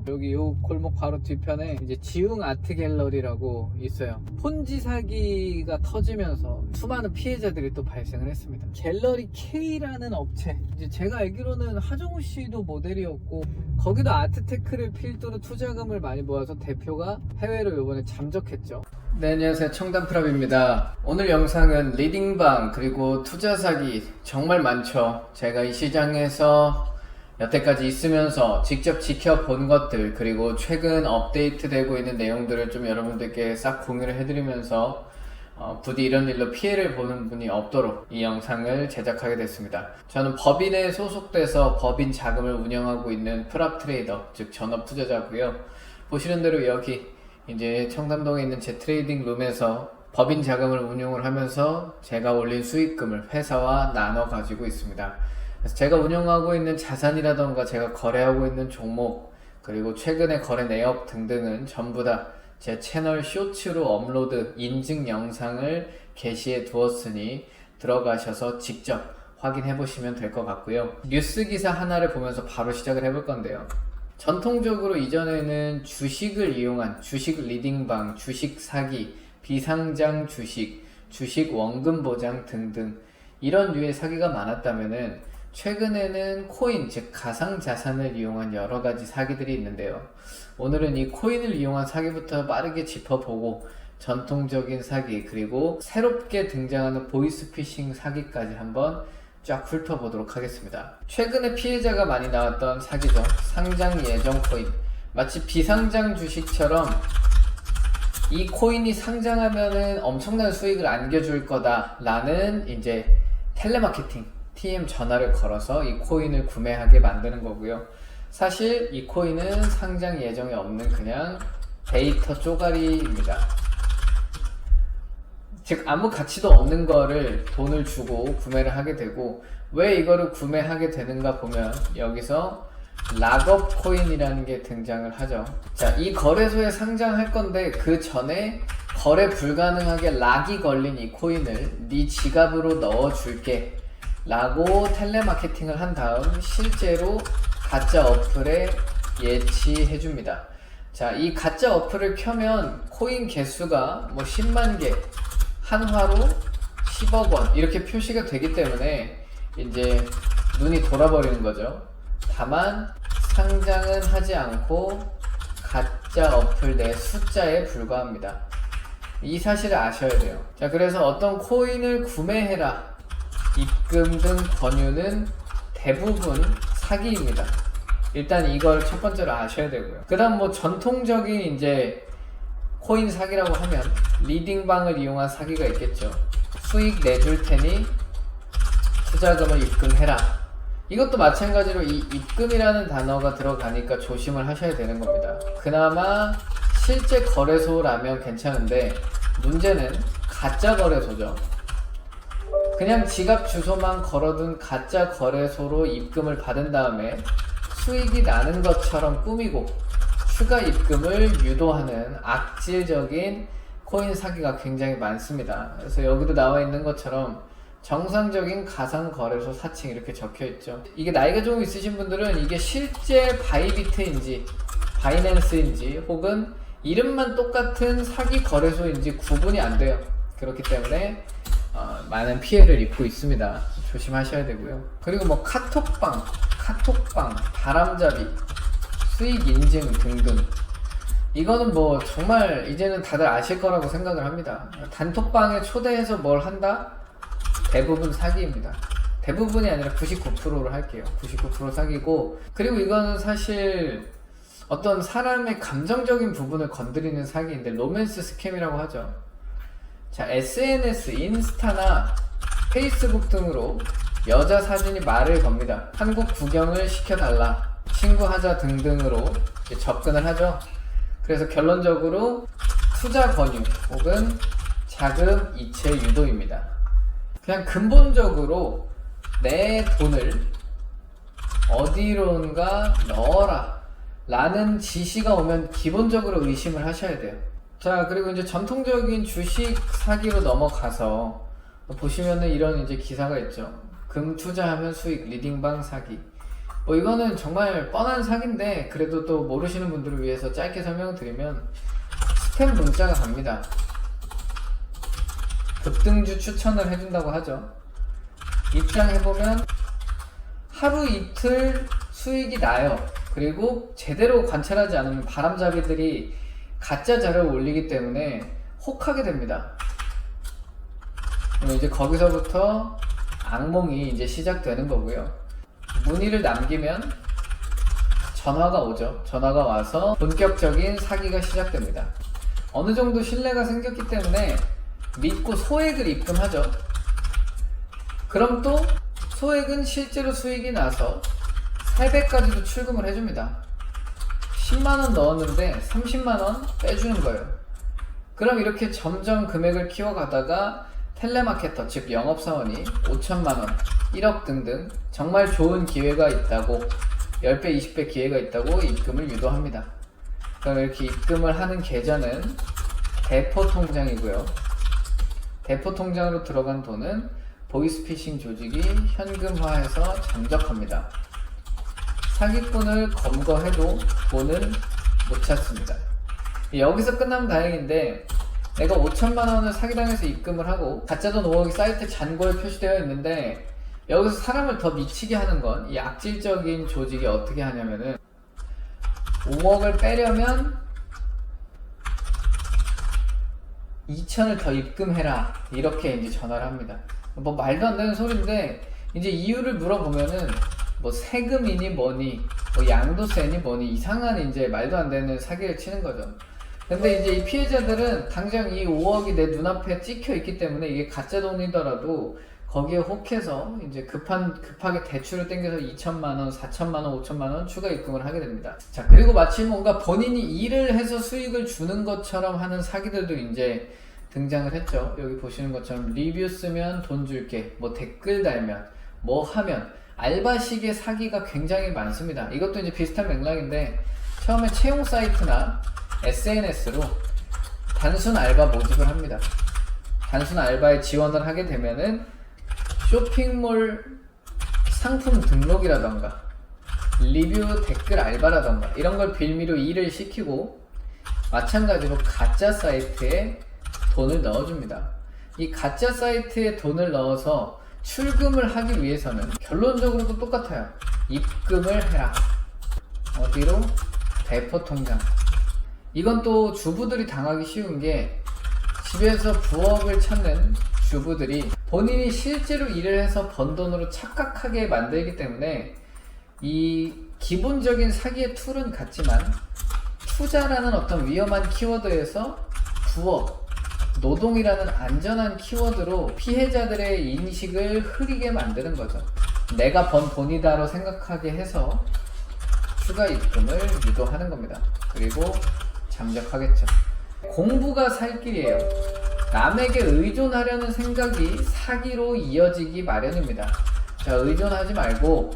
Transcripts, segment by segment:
여기 요 골목 바로 뒤편에 이제 지웅 아트 갤러리라고 있어요. 폰지 사기가 터지면서 수많은 피해자들이 또 발생을 했습니다. 갤러리 K라는 업체, 이제 제가 알기로는 하정우 씨도 모델이었고 거기도 아트테크를 필두로 투자금을 많이 모아서 대표가 해외로 요번에 잠적했죠. 네, 안녕하세요. 청담프랍입니다. 오늘 영상은 리딩방 그리고 투자 사기 정말 많죠. 제가 이 시장에서 여태까지 있으면서 직접 지켜본 것들, 그리고 최근 업데이트되고 있는 내용들을 좀 여러분들께 싹 공유를 해드리면서 부디 이런 일로 피해를 보는 분이 없도록 이 영상을 제작하게 됐습니다. 저는 법인에 소속돼서 법인 자금을 운영하고 있는 프랍 트레이더, 즉 전업 투자자고요. 보시는 대로 여기 이제 청담동에 있는 제 트레이딩 룸에서 법인 자금을 운용을 하면서 제가 올린 수익금을 회사와 나눠 가지고 있습니다. 그래서 제가 운영하고 있는 자산이라던가 제가 거래하고 있는 종목, 그리고 최근의 거래 내역 등등은 전부 다 제 채널 쇼츠로 업로드 인증 영상을 게시해 두었으니 들어가셔서 직접 확인해 보시면 될 것 같고요. 뉴스 기사 하나를 보면서 바로 시작을 해볼 건데요. 전통적으로 이전에는 주식을 이용한 주식 리딩방, 주식 사기, 비상장 주식, 주식 원금 보장 등등 이런 류의 사기가 많았다면은 최근에는 코인, 즉 가상자산을 이용한 여러가지 사기들이 있는데요. 오늘은 이 코인을 이용한 사기부터 빠르게 짚어보고 전통적인 사기, 그리고 새롭게 등장하는 보이스피싱 사기까지 한번 쫙 훑어보도록 하겠습니다. 최근에 피해자가 많이 나왔던 사기죠. 상장 예정 코인. 마치 비상장 주식처럼 이 코인이 상장하면은 엄청난 수익을 안겨줄 거다 라는 이제 텔레마케팅, TM 전화를 걸어서 이 코인을 구매하게 만드는 거고요. 사실 이 코인은 상장 예정이 없는 그냥 데이터 쪼가리입니다. 즉 아무 가치도 없는 거를 돈을 주고 구매를 하게 되고, 왜 이거를 구매하게 되는가 보면 여기서 락업 코인이라는 게 등장을 하죠. 자, 이 거래소에 상장할 건데 그 전에 거래 불가능하게 락이 걸린 이 코인을 네 지갑으로 넣어줄게 라고 텔레마케팅을 한 다음 실제로 가짜 어플에 예치해줍니다. 자, 이 가짜 어플을 켜면 코인 개수가 뭐 10만 개, 한화로 10억 원 이렇게 표시가 되기 때문에 이제 눈이 돌아버리는 거죠. 다만 상장은 하지 않고 가짜 어플 내 숫자에 불과합니다. 이 사실을 아셔야 돼요. 자, 그래서 어떤 코인을 구매해라, 입금 등 권유는 대부분 사기입니다. 일단 이걸 첫 번째로 아셔야 되고요. 그 다음 뭐 전통적인 이제 코인 사기라고 하면 리딩방을 이용한 사기가 있겠죠. 수익 내줄 테니 투자금을 입금해라. 이것도 마찬가지로 이 입금이라는 단어가 들어가니까 조심을 하셔야 되는 겁니다. 그나마 실제 거래소라면 괜찮은데 문제는 가짜 거래소죠. 그냥 지갑 주소만 걸어둔 가짜 거래소로 입금을 받은 다음에 수익이 나는 것처럼 꾸미고 추가 입금을 유도하는 악질적인 코인 사기가 굉장히 많습니다. 그래서 여기도 나와 있는 것처럼 정상적인 가상 거래소 사칭 이렇게 적혀 있죠. 이게 나이가 좀 있으신 분들은 이게 실제 바이비트인지 바이낸스인지 혹은 이름만 똑같은 사기 거래소인지 구분이 안 돼요. 그렇기 때문에 많은 피해를 입고 있습니다. 조심하셔야 되고요. 그리고 뭐 카톡방, 바람잡이, 수익 인증 등등, 이거는 뭐 정말 이제는 다들 아실 거라고 생각을 합니다. 단톡방에 초대해서 뭘 한다? 대부분 사기입니다. 대부분이 아니라 99%로 할게요. 99% 사기고, 그리고 이거는 사실 어떤 사람의 감정적인 부분을 건드리는 사기인데 로맨스 스캠이라고 하죠. 자, SNS, 인스타나 페이스북 등으로 여자 사진이 말을 겁니다. 한국 구경을 시켜달라, 친구하자 등등으로 접근을 하죠. 그래서 결론적으로 투자 권유 혹은 자금 이체 유도입니다. 그냥 근본적으로 내 돈을 어디론가 넣어라 라는 지시가 오면 기본적으로 의심을 하셔야 돼요. 자, 그리고 이제 전통적인 주식 사기로 넘어가서 보시면은 이런 이제 기사가 있죠. 금 투자하면 수익, 리딩방 사기. 뭐 이거는 정말 뻔한 사기인데 그래도 또 모르시는 분들을 위해서 짧게 설명드리면 스팸 문자가 갑니다. 급등주 추천을 해준다고 하죠. 입장해보면 하루 이틀 수익이 나요. 그리고 제대로 관찰하지 않으면 바람잡이들이 가짜 자료를 올리기 때문에 혹하게 됩니다. 그럼 이제 거기서부터 악몽이 이제 시작되는 거고요. 문의를 남기면 전화가 오죠. 전화가 와서 본격적인 사기가 시작됩니다. 어느 정도 신뢰가 생겼기 때문에 믿고 소액을 입금하죠. 그럼 또 소액은 실제로 수익이 나서 3배까지도 출금을 해줍니다. 10만원 넣었는데 30만원 빼주는 거예요. 그럼 이렇게 점점 금액을 키워가다가 텔레마케터, 즉 영업사원이 5천만원, 1억 등등 정말 좋은 기회가 있다고 10배, 20배 기회가 있다고 입금을 유도합니다. 그럼 이렇게 입금을 하는 계좌는 대포통장이고요. 대포통장으로 들어간 돈은 보이스피싱 조직이 현금화해서 잠적합니다. 사기꾼을 검거해도 돈을 못 찾습니다. 여기서 끝나면 다행인데 내가 5천만원을 사기당해서 입금을 하고 가짜돈 5억이 사이트 잔고에 표시되어 있는데 여기서 사람을 더 미치게 하는 건 이 악질적인 조직이 어떻게 하냐면은 5억을 빼려면 2천을 더 입금해라 이렇게 이제 전화를 합니다. 뭐 말도 안 되는 소리인데 이제 이유를 물어보면은 뭐 세금이니 뭐니 뭐 양도세니 뭐니 이상한 이제 말도 안 되는 사기를 치는 거죠. 근데 이제 이 피해자들은 당장 이 5억이 내 눈앞에 찍혀 있기 때문에 이게 가짜 돈이더라도 거기에 혹해서 이제 급하게 대출을 땡겨서 2천만원, 4천만원, 5천만원 추가 입금을 하게 됩니다. 자, 그리고 마치 뭔가 본인이 일을 해서 수익을 주는 것처럼 하는 사기들도 이제 등장을 했죠. 여기 보시는 것처럼 리뷰 쓰면 돈 줄게, 뭐 댓글 달면, 뭐 하면 알바식의 사기가 굉장히 많습니다. 이것도 이제 비슷한 맥락인데 처음에 채용 사이트나 SNS로 단순 알바 모집을 합니다. 단순 알바에 지원을 하게 되면은 쇼핑몰 상품 등록이라던가 리뷰 댓글 알바라던가 이런 걸 빌미로 일을 시키고 마찬가지로 가짜 사이트에 돈을 넣어줍니다. 이 가짜 사이트에 돈을 넣어서 출금을 하기 위해서는 결론적으로도 똑같아요. 입금을 해라. 어디로? 대포통장. 이건 또 주부들이 당하기 쉬운 게 집에서 부업을 찾는 주부들이 본인이 실제로 일을 해서 번 돈으로 착각하게 만들기 때문에 이 기본적인 사기의 툴은 같지만 투자라는 어떤 위험한 키워드에서 부업, 노동이라는 안전한 키워드로 피해자들의 인식을 흐리게 만드는 거죠. 내가 번 돈이다로 생각하게 해서 추가 입금을 유도하는 겁니다. 그리고 잠적하겠죠. 공부가 살 길이에요. 남에게 의존하려는 생각이 사기로 이어지기 마련입니다. 자, 의존하지 말고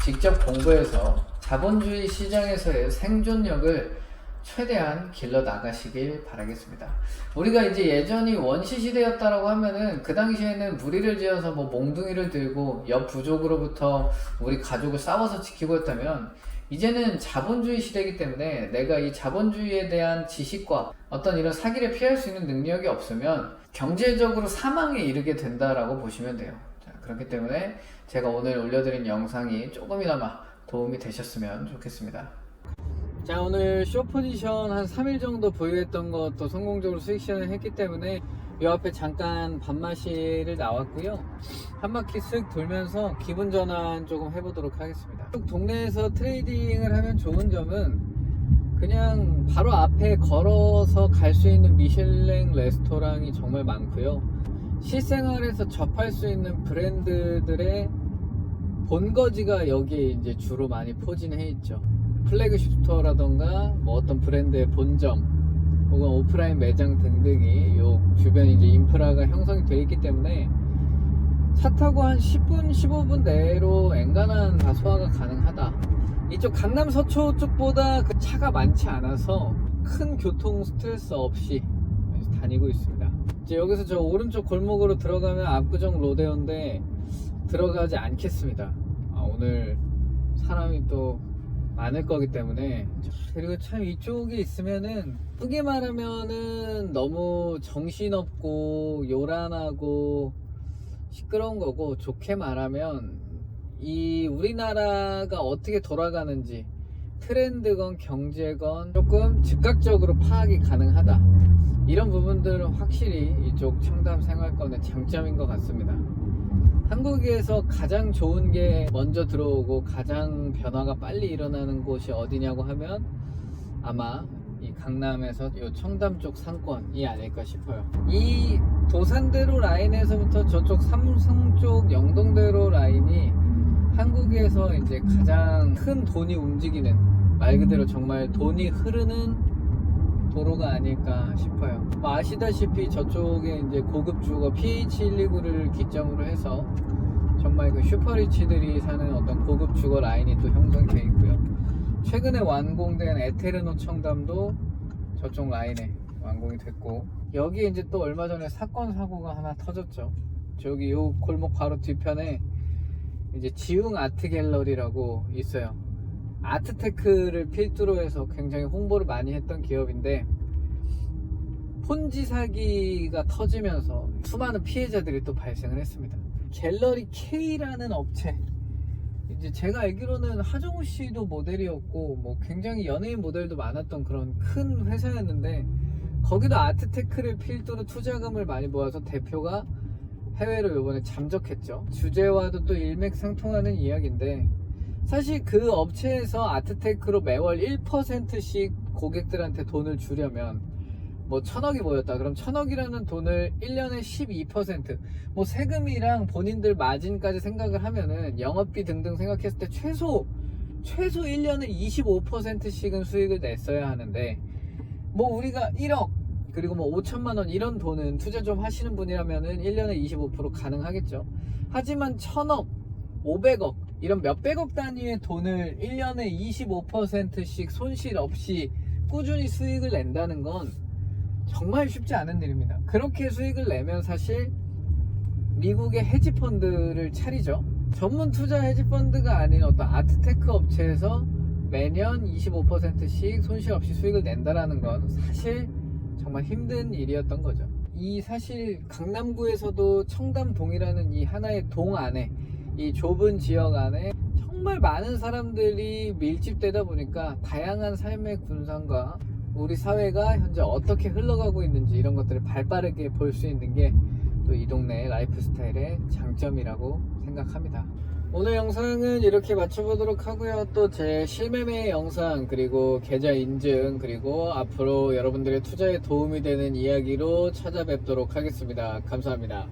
직접 공부해서 자본주의 시장에서의 생존력을 최대한 길러 나가시길 바라겠습니다. 우리가 이제 예전이 원시 시대였다라고 하면은 그 당시에는 무리를 지어서 뭐 몽둥이를 들고 옆 부족으로부터 우리 가족을 싸워서 지키고 했다면 이제는 자본주의 시대이기 때문에 내가 이 자본주의에 대한 지식과 어떤 이런 사기를 피할 수 있는 능력이 없으면 경제적으로 사망에 이르게 된다라고 보시면 돼요. 자, 그렇기 때문에 제가 오늘 올려드린 영상이 조금이나마 도움이 되셨으면 좋겠습니다. 자, 오늘 숏 포지션 한 3일 정도 보유했던 것도 성공적으로 수익 실현을 했기 때문에 이 앞에 잠깐 밥마시를 나왔고요. 한 바퀴 쓱 돌면서 기분 전환 조금 해보도록 하겠습니다. 동네에서 트레이딩을 하면 좋은 점은 그냥 바로 앞에 걸어서 갈 수 있는 미슐랭 레스토랑이 정말 많고요. 실생활에서 접할 수 있는 브랜드들의 본거지가 여기에 이제 주로 많이 포진해 있죠. 플래그십 스토어라던가 뭐 어떤 브랜드의 본점 혹은 오프라인 매장 등등이 요 주변 이제 인프라가 형성이 되어 있기 때문에 차 타고 한 10분, 15분 내로 엔간한 다 소화가 가능하다. 이쪽 강남 서초 쪽보다 그 차가 많지 않아서 큰 교통 스트레스 없이 다니고 있습니다. 이제 여기서 저 오른쪽 골목으로 들어가면 압구정 로데오인데 들어가지 않겠습니다. 오늘 사람이 또 많을 거기 때문에. 그리고 참 이쪽에 있으면은 크게 말하면은 너무 정신없고 요란하고 시끄러운 거고, 좋게 말하면 이 우리나라가 어떻게 돌아가는지 트렌드건 경제건 조금 즉각적으로 파악이 가능하다, 이런 부분들은 확실히 이쪽 청담 생활권의 장점인 것 같습니다. 한국에서 가장 좋은 게 먼저 들어오고 가장 변화가 빨리 일어나는 곳이 어디냐고 하면 아마 이 강남에서 이 청담 쪽 상권이 아닐까 싶어요. 이 도산대로 라인에서부터 저쪽 삼성 쪽 영동대로 라인이 한국에서 이제 가장 큰 돈이 움직이는, 말 그대로 정말 돈이 흐르는 도로가 아닐까 싶어요. 뭐 아시다시피 저쪽에 이제 고급 주거 PH129를 기점으로 해서 정말 그 슈퍼리치들이 사는 어떤 고급 주거 라인이 또 형성되어 있고요. 최근에 완공된 에테르노 청담도 저쪽 라인에 완공이 됐고, 여기에 이제 또 얼마 전에 사건 사고가 하나 터졌죠. 저기 요 골목 바로 뒤편에 이제 지웅 아트 갤러리라고 있어요. 아트테크를 필두로 해서 굉장히 홍보를 많이 했던 기업인데, 폰지 사기가 터지면서 수많은 피해자들이 또 발생을 했습니다. 갤러리 K라는 업체, 이제 제가 알기로는 하정우 씨도 모델이었고 뭐 굉장히 연예인 모델도 많았던 그런 큰 회사였는데, 거기도 아트테크를 필두로 투자금을 많이 모아서 대표가 해외로 이번에 잠적했죠. 주제와도 또 일맥상통하는 이야기인데, 사실 그 업체에서 아트테크로 매월 1%씩 고객들한테 돈을 주려면 뭐 1000억이 모였다 그럼 1000억이라는 돈을 1년에 12%, 뭐 세금이랑 본인들 마진까지 생각을 하면은 영업비 등등 생각했을 때 최소 1년에 25%씩은 수익을 냈어야 하는데, 뭐 우리가 1억 그리고 뭐 5천만원 이런 돈은 투자 좀 하시는 분이라면은 1년에 25% 가능하겠죠. 하지만 1000억, 500억 이런 몇백억 단위의 돈을 1년에 25%씩 손실 없이 꾸준히 수익을 낸다는 건 정말 쉽지 않은 일입니다. 그렇게 수익을 내면 사실 미국의 헤지펀드를 차리죠. 전문 투자 헤지펀드가 아닌 어떤 아트테크 업체에서 매년 25%씩 손실 없이 수익을 낸다라는 건 사실 정말 힘든 일이었던 거죠. 이 사실 강남구에서도 청담동이라는 이 하나의 동 안에, 이 좁은 지역 안에 정말 많은 사람들이 밀집되다 보니까 다양한 삶의 군상과 우리 사회가 현재 어떻게 흘러가고 있는지 이런 것들을 발빠르게 볼 수 있는 게 또 이 동네의 라이프 스타일의 장점이라고 생각합니다. 오늘 영상은 이렇게 마쳐보도록 하고요. 또 제 실매매 영상, 그리고 계좌 인증, 그리고 앞으로 여러분들의 투자에 도움이 되는 이야기로 찾아뵙도록 하겠습니다. 감사합니다.